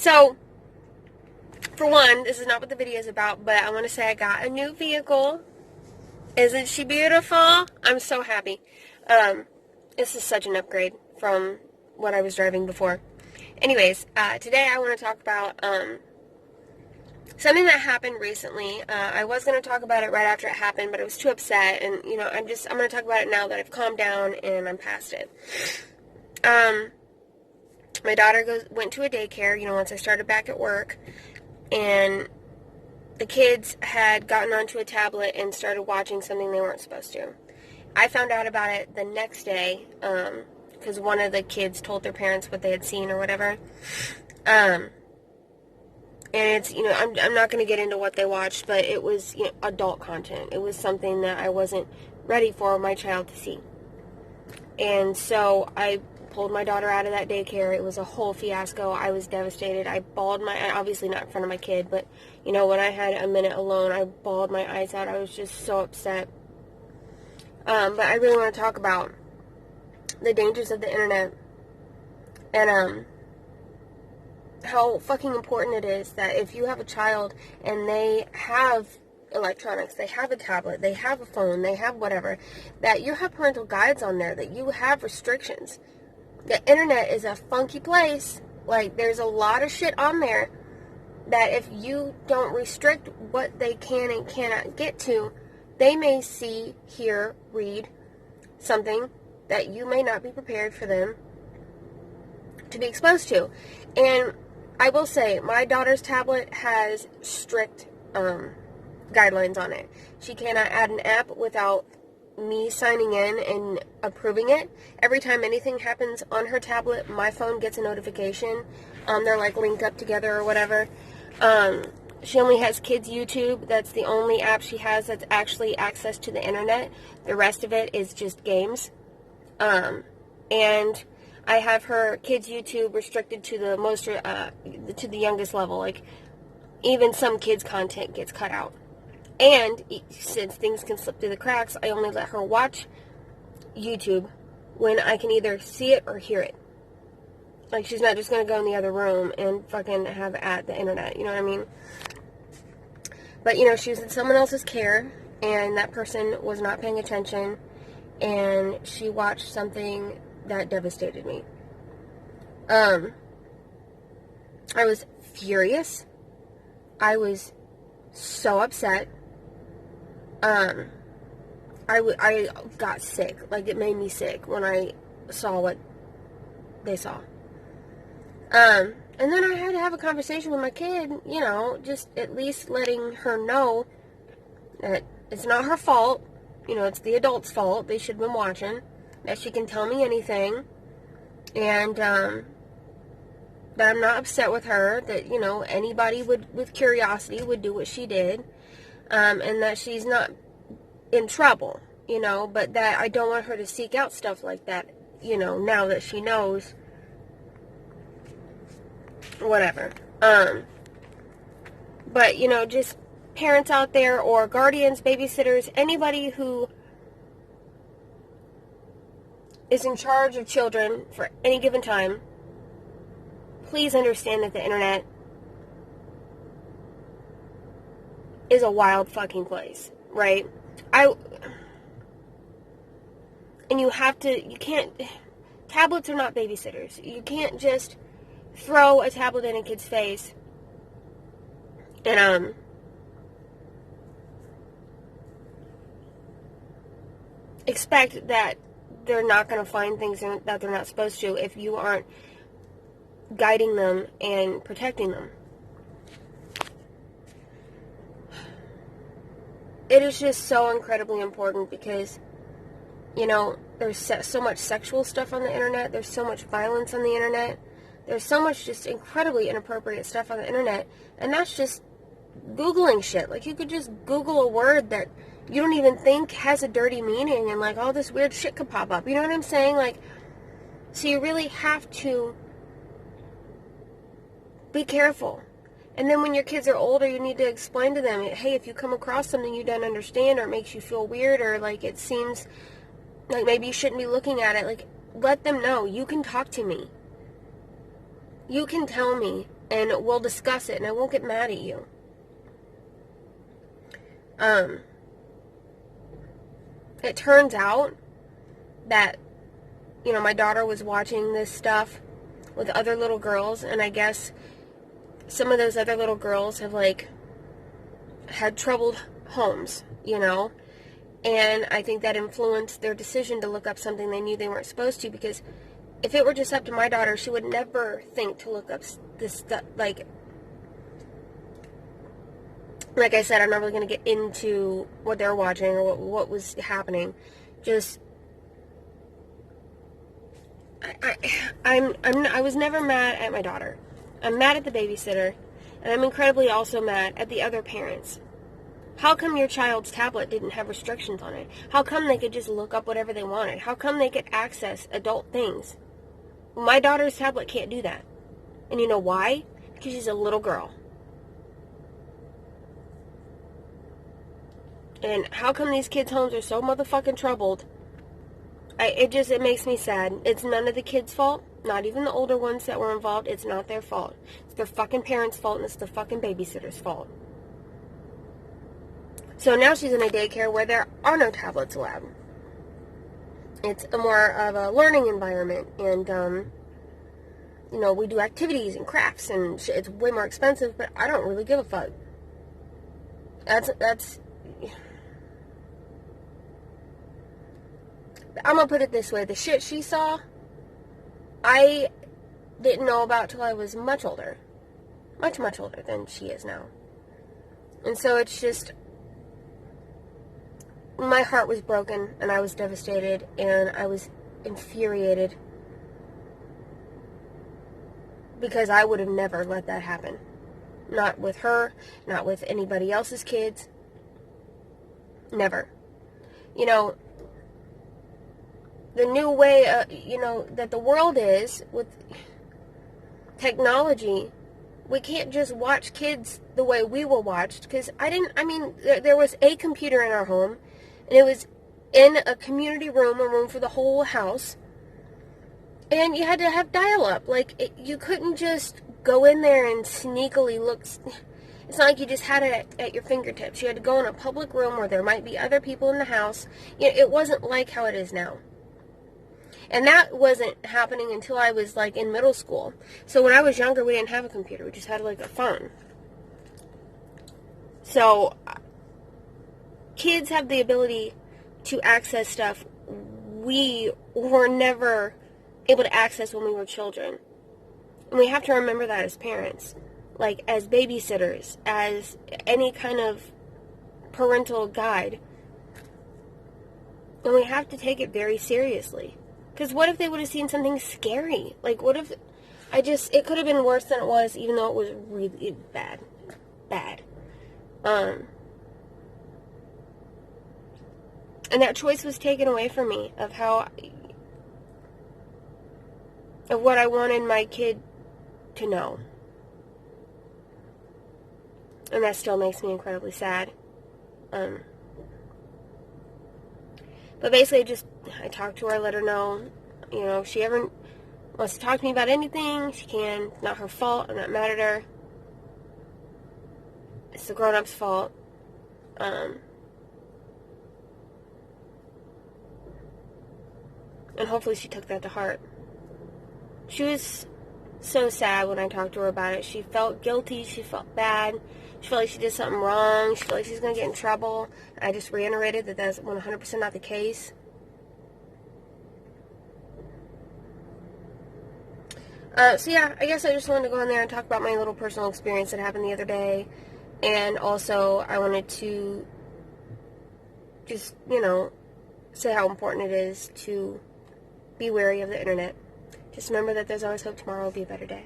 So, for one, this is not what the video is about, but I want to say I got a new vehicle. Isn't she beautiful? I'm so happy. This is such an upgrade from what I was driving before. Anyways, today I want to talk about something that happened recently. I was going to talk about it right after it happened, but I was too upset, and I'm going to talk about it now that I've calmed down and I'm past it. My daughter went to a daycare, once I started back at work, and the kids had gotten onto a tablet and started watching something they weren't supposed to. I found out about it the next day, because one of the kids told their parents what they had seen or whatever. And it's, I'm not going to get into what they watched, but it was, adult content. It was something that I wasn't ready for my child to see. And so I pulled my daughter out of that daycare. It was a whole fiasco. I was devastated. I bawled obviously not in front of my kid, but, when I had a minute alone, I bawled my eyes out. I was just so upset. But I really want to talk about the dangers of the internet and, how fucking important it is that if you have a child and they have electronics, they have a tablet, they have a phone, they have whatever, that you have parental guides on there, that you have restrictions. The internet is a funky place. Like, there's a lot of shit on there that if you don't restrict what they can and cannot get to, they may see, hear, read something that you may not be prepared for them to be exposed to. And I will say, my daughter's tablet has strict guidelines on it. She cannot add an app without me signing in and approving it. Every time anything happens on her tablet, my phone gets a notification. They're like linked up together or whatever. She only has kids YouTube. That's the only app she has that's actually access to the internet. The rest of it is just games. And I have her kids YouTube restricted to the most, to the youngest level. Like, even some kids' content gets cut out. And since things can slip through the cracks, I only let her watch YouTube when I can either see it or hear it. Like, she's not just going to go in the other room and fucking have at the internet, you know what I mean? But, she was in someone else's care, and that person was not paying attention, and she watched something that devastated me. I was furious. I was so upset. I got sick. Like, it made me sick when I saw what they saw. And then I had to have a conversation with my kid, just at least letting her know that it's not her fault. It's the adult's fault. They should have been watching. That she can tell me anything. And, that I'm not upset with her. That, anybody with curiosity would do what she did. And that she's not in trouble, but that I don't want her to seek out stuff like that, now that she knows whatever. But, just parents out there or guardians, babysitters, anybody who is in charge of children for any given time, please understand that the internet is a wild fucking place, right? Tablets are not babysitters. You can't just throw a tablet in a kid's face and, expect that they're not going to find things that they're not supposed to if you aren't guiding them and protecting them. It is just so incredibly important because, there's so much sexual stuff on the internet. There's so much violence on the internet. There's so much just incredibly inappropriate stuff on the internet. And that's just Googling shit. Like, you could just Google a word that you don't even think has a dirty meaning and, like, all this weird shit could pop up. You know what I'm saying? Like, so you really have to be careful. And then when your kids are older, you need to explain to them, hey, if you come across something you don't understand or it makes you feel weird or, like, it seems like maybe you shouldn't be looking at it, like, let them know. You can talk to me. You can tell me and we'll discuss it, and I won't get mad at you. It turns out that, my daughter was watching this stuff with other little girls, and I guess some of those other little girls have, had troubled homes, and I think that influenced their decision to look up something they knew they weren't supposed to, because if it were just up to my daughter, she would never think to look up this stuff. Like I said, I'm not really going to get into what they're watching or what was happening. Just, I was never mad at my daughter. I'm mad at the babysitter, and I'm incredibly also mad at the other parents. How come your child's tablet didn't have restrictions on it? How come they could just look up whatever they wanted? How come they could access adult things? My daughter's tablet can't do that. And you know why? Because she's a little girl. And how come these kids' homes are so motherfucking troubled? It makes me sad. It's none of the kids' fault. Not even the older ones that were involved. It's not their fault. It's their fucking parents' fault, and it's the fucking babysitter's fault. So now she's in a daycare where there are no tablets allowed. It's more of a learning environment, and, we do activities and crafts, and it's way more expensive, but I don't really give a fuck. I'm gonna put it this way, the shit she saw, I didn't know about till I was much older. Much, much older than she is now. And so it's just, my heart was broken, and I was devastated, and I was infuriated, because I would have never let that happen. Not with her, not with anybody else's kids. Never. The new way, that the world is with technology, we can't just watch kids the way we were watched, because there was a computer in our home, and it was in a community room, a room for the whole house, and you had to have dial-up. You couldn't just go in there and sneakily look. It's not like you just had it at your fingertips. You had to go in a public room where there might be other people in the house. It wasn't like how it is now. And that wasn't happening until I was, in middle school. So when I was younger, we didn't have a computer. We just had, a phone. So kids have the ability to access stuff we were never able to access when we were children. And we have to remember that as parents. As babysitters, as any kind of parental guide. And we have to take it very seriously. Because what if they would have seen something scary? What if... it could have been worse than it was, even though it was really bad. Bad. And that choice was taken away from me of what I wanted my kid to know. And that still makes me incredibly sad. But basically, I talked to her, let her know, if she ever wants to talk to me about anything, she can. It's not her fault. I'm not mad at her. It's the grown-up's fault. And hopefully she took that to heart. She was so sad when I talked to her about it. She felt guilty. She felt bad. She felt like she did something wrong. She felt like she was going to get in trouble. I just reiterated that that's 100% not the case. So yeah, I guess I just wanted to go in there and talk about my little personal experience that happened the other day. And also, I wanted to just, say how important it is to be wary of the internet. Just remember that there's always hope. Tomorrow will be a better day.